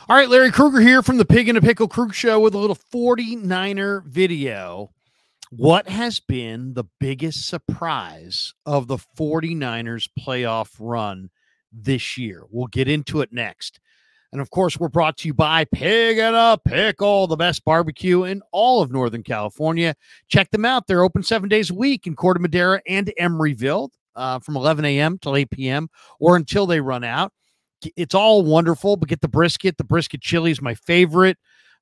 All right, Larry Krueger here from the Pig in a Pickle Krug Show with a little 49er video. What has been the biggest surprise of the 49ers playoff run this year? We'll get into it next. And of course, we're brought to you by Pig in a Pickle, the best barbecue in all of Northern California. Check them out. They're open 7 days a week in Corte Madera and Emeryville from 11 a.m. till 8 p.m. or until they run out. It's all wonderful, but get the brisket. The brisket chili is my favorite.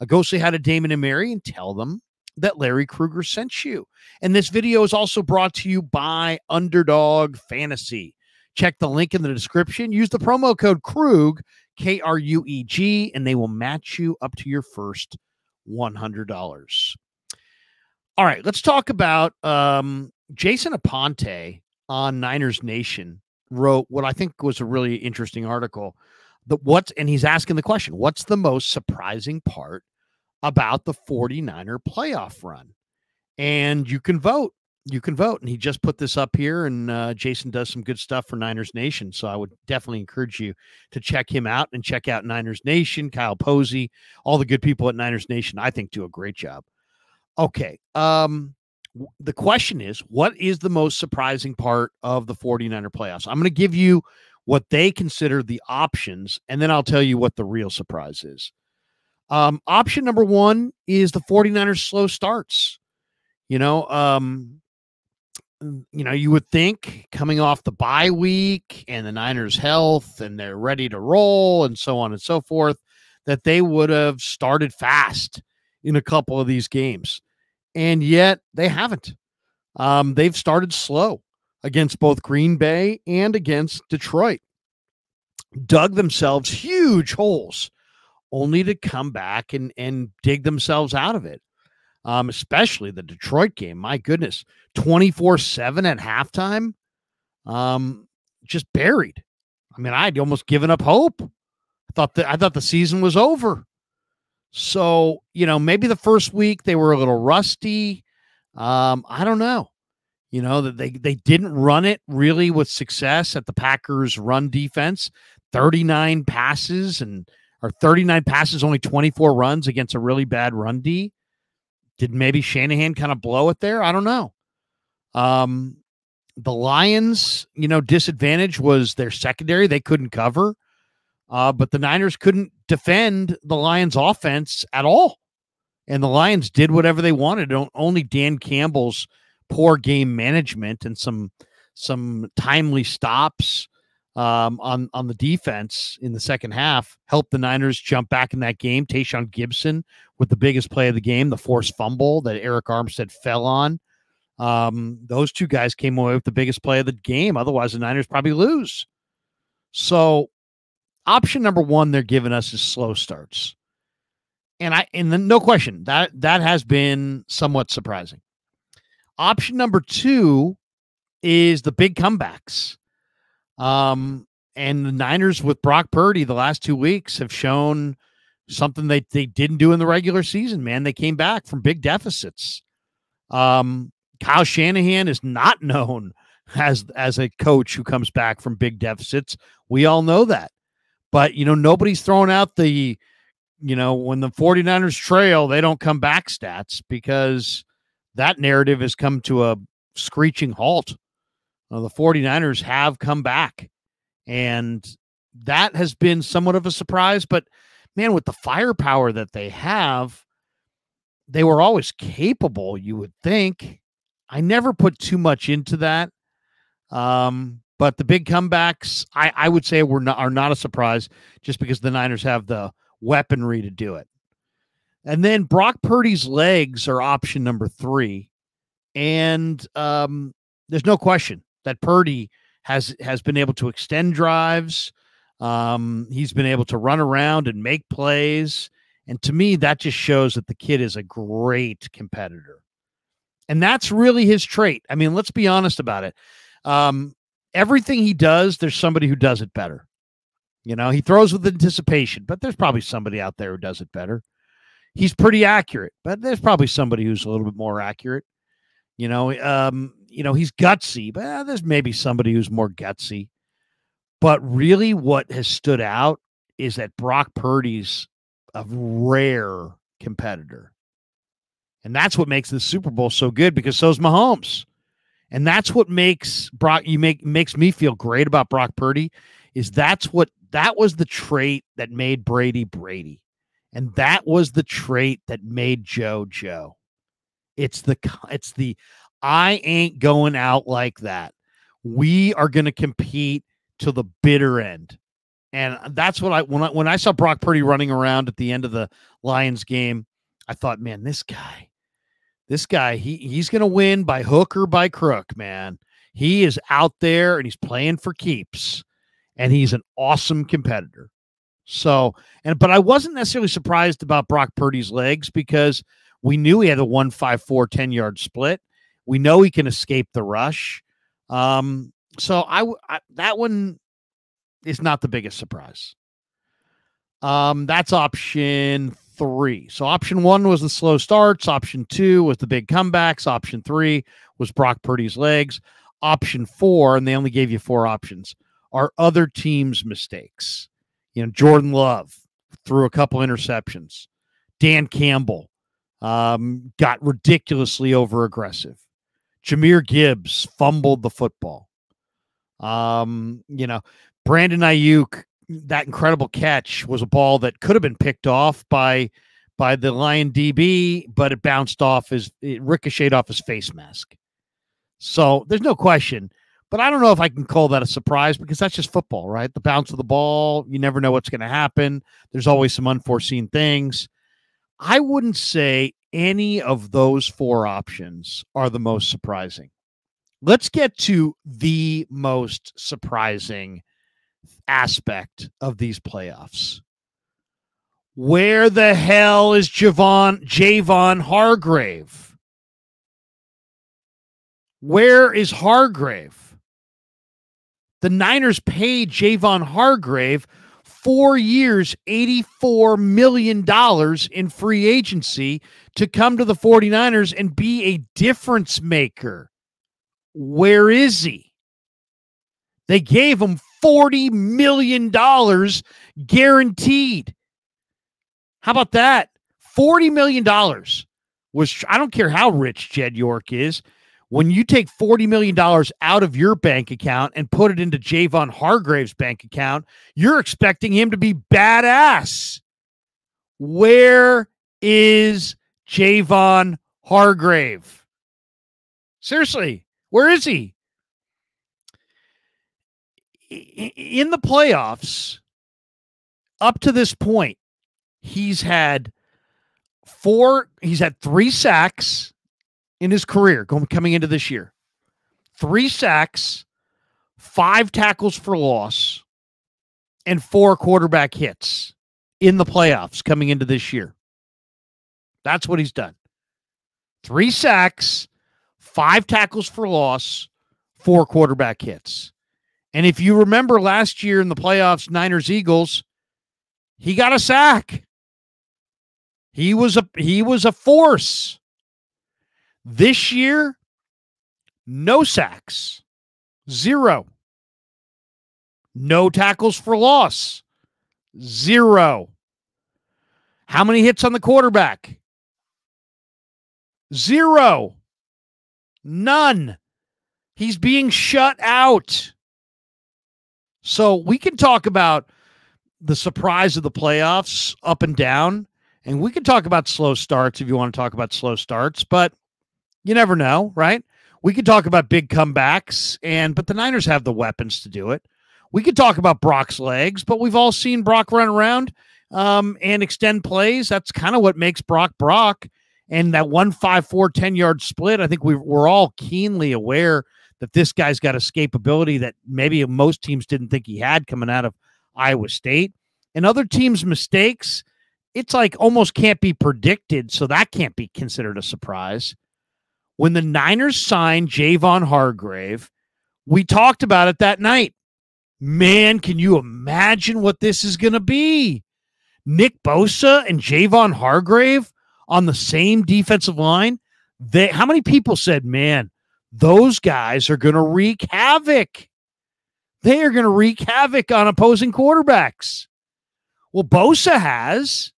Go say hi to Damon and Mary and tell them that Larry Krueger sent you. And this video is also brought to you by Underdog Fantasy. Check the link in the description. Use the promo code Krug, K-R-U-E-G, and they will match you up to your first $100. All right, let's talk about Jason Aponte on Niners Nation wrote what I think was a really interesting article. And he's asking the question, what's the most surprising part about the 49er playoff run? And you can vote. You can vote. And he just put this up here, and Jason does some good stuff for Niners Nation. So I would definitely encourage you to check him out and check out Niners Nation, Kyle Posey, all the good people at Niners Nation, I think, do a great job. Okay. The question is, what is the most surprising part of the 49er playoffs? I'm going to give you what they consider the options, and then I'll tell you what the real surprise is. Option number one is the 49ers slow starts. You would think coming off the bye week and the Niners' health and they're ready to roll and so on and so forth, that they would have started fast in a couple of these games. And yet they haven't. They've started slow against both Green Bay and against Detroit. Dug themselves huge holes only to come back and dig themselves out of it. Especially the Detroit game. My goodness, 24-7 at halftime. Just buried. I mean, I'd almost given up hope. I thought the season was over. So, maybe the first week they were a little rusty. I don't know. That they didn't run it really with success at the Packers' run defense. 39 passes, only 24 runs against a really bad run D. Did maybe Shanahan kind of blow it there? I don't know. The Lions, disadvantage was their secondary. They couldn't cover. But the Niners couldn't defend the Lions offense at all. And the Lions did whatever they wanted. Only Dan Campbell's poor game management and some timely stops on the defense in the second half helped the Niners jump back in that game. Tayshaun Gibson with the biggest play of the game, the forced fumble that Eric Armstead fell on. Those two guys came away with the biggest play of the game. Otherwise, the Niners probably lose. So option number one they're giving us is slow starts. And then no question, that has been somewhat surprising. Option number two is the big comebacks. And the Niners with Brock Purdy the last 2 weeks have shown something they didn't do in the regular season, man. They came back from big deficits. Kyle Shanahan is not known as a coach who comes back from big deficits. We all know that. But, nobody's throwing out the, when the 49ers trail, they don't come back stats, because that narrative has come to a screeching halt. The 49ers have come back, and that has been somewhat of a surprise. But, man, with the firepower that they have, they were always capable, you would think. I never put too much into that. But the big comebacks, I would say are not a surprise, just because the Niners have the weaponry to do it. And then Brock Purdy's legs are option number three. And there's no question that Purdy has been able to extend drives. He's been able to run around and make plays. And to me, that just shows that the kid is a great competitor. And that's really his trait. I mean, let's be honest about it. Everything he does, there's somebody who does it better. He throws with anticipation, but there's probably somebody out there who does it better. He's pretty accurate, but there's probably somebody who's a little bit more accurate. He's gutsy, but there's maybe somebody who's more gutsy. But really what has stood out is that Brock Purdy's a rare competitor. And that's what makes the Super Bowl so good, because so's Mahomes. And that's what makes makes me feel great about Brock Purdy, is that was the trait that made Brady Brady. And that was the trait that made Joe Joe. It's the I ain't going out like that. We are going to compete to the bitter end. And that's what when I saw Brock Purdy running around at the end of the Lions game, I thought, man, this guy, he's going to win by hook or by crook, man. He is out there and he's playing for keeps, and he's an awesome competitor. So, but I wasn't necessarily surprised about Brock Purdy's legs, because we knew he had a 1.54 10-yard split. We know he can escape the rush. So I that one is not the biggest surprise. That's option 3. So option 1 was the slow starts. Option 2 was the big comebacks. Option 3 was Brock Purdy's legs. Option 4, and they only gave you 4 options, are other teams' mistakes. Jordan Love threw a couple interceptions. Dan Campbell got ridiculously over-aggressive. Jahmyr Gibbs fumbled the football. Brandon Ayuk, that incredible catch was a ball that could have been picked off by the Lion DB, but it ricocheted off his face mask. So there's no question, but I don't know if I can call that a surprise, because that's just football, right? The bounce of the ball, you never know what's going to happen. There's always some unforeseen things. I wouldn't say any of those 4 options are the most surprising. Let's get to the most surprising aspect of these playoffs. Where the hell is Javon Hargrave? Where is Hargrave? The Niners paid Javon Hargrave 4 years, $84 million in free agency to come to the 49ers and be a difference maker. Where is he? They gave him $40 million guaranteed. How about that? $40 million was, I don't care how rich Jed York is, when you take $40 million out of your bank account and put it into Javon Hargrave's bank account, you're expecting him to be badass. Where is Javon Hargrave? Seriously, where is he? In the playoffs, up to this point, he's had 3 sacks in his career coming into this year. 3 sacks, 5 tackles for loss, and 4 quarterback hits in the playoffs coming into this year. That's what he's done. 3 sacks, 5 tackles for loss, 4 quarterback hits. And if you remember last year in the playoffs, Niners-Eagles, he got a sack. He was a force. This year, no sacks. 0. No tackles for loss. 0. How many hits on the quarterback? 0. None. He's being shut out. So we can talk about the surprise of the playoffs up and down, and we can talk about slow starts if you want to talk about slow starts, but you never know, right? We could talk about big comebacks, but the Niners have the weapons to do it. We could talk about Brock's legs, but we've all seen Brock run around and extend plays. That's kind of what makes Brock Brock. And that 1.54 10-yard split, I think we're all keenly aware that this guy's got escapability that maybe most teams didn't think he had coming out of Iowa State. And other teams' mistakes, it's like almost can't be predicted, so that can't be considered a surprise. When the Niners signed Javon Hargrave, we talked about it that night. Man, can you imagine what this is going to be? Nick Bosa and Javon Hargrave on the same defensive line? How many people said, man, those guys are going to wreak havoc? They are going to wreak havoc on opposing quarterbacks. Well, Bosa has.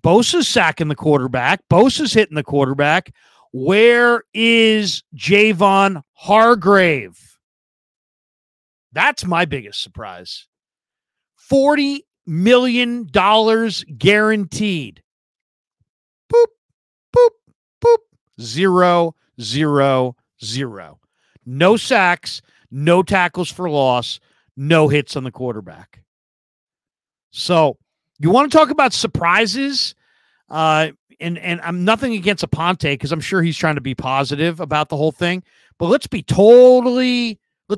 Bosa's sacking the quarterback. Bosa's hitting the quarterback. Where is Javon Hargrave? That's my biggest surprise. $40 million guaranteed. Boop, boop, boop. 0, 0, 0. No sacks, no tackles for loss, no hits on the quarterback. So you want to talk about surprises? And I'm nothing against Aponte because I'm sure he's trying to be positive about the whole thing. But let's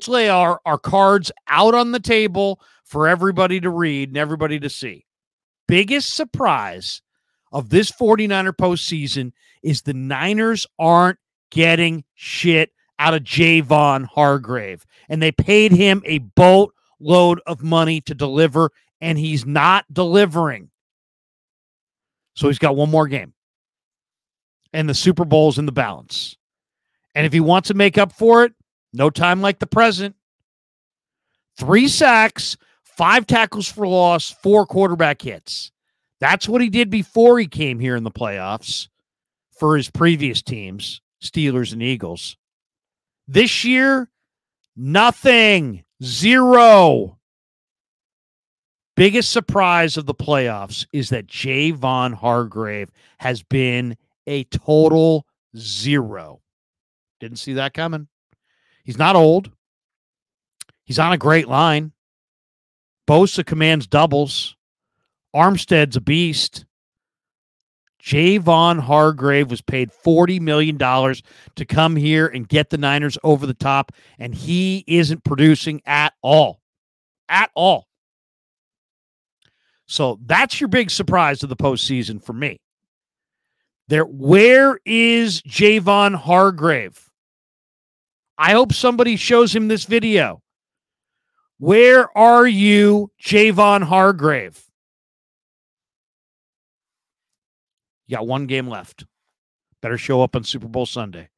lay our cards out on the table for everybody to read and everybody to see. Biggest surprise of this 49er postseason is the Niners aren't getting shit out of Javon Hargrave. And they paid him a boatload of money to deliver, and he's not delivering. So he's got one more game. And the Super Bowl's in the balance. And if he wants to make up for it, no time like the present. 3 sacks, 5 tackles for loss, 4 quarterback hits. That's what he did before he came here in the playoffs for his previous teams, Steelers and Eagles. This year, nothing. 0. Biggest surprise of the playoffs is that Javon Hargrave has been a total 0. Didn't see that coming. He's not old. He's on a great line. Bosa commands doubles. Armstead's a beast. Javon Hargrave was paid $40 million to come here and get the Niners over the top, and he isn't producing at all. At all. So that's your big surprise of the postseason for me. Where is Javon Hargrave? I hope somebody shows him this video. Where are you, Javon Hargrave? You got one game left. Better show up on Super Bowl Sunday.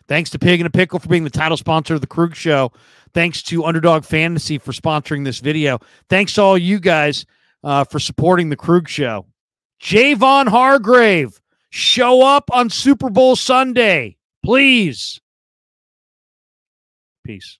Thanks to Pig and a Pickle for being the title sponsor of the Krug Show. Thanks to Underdog Fantasy for sponsoring this video. Thanks to all you guys for supporting the Krug Show. Javon Hargrave, show up on Super Bowl Sunday, please. Peace.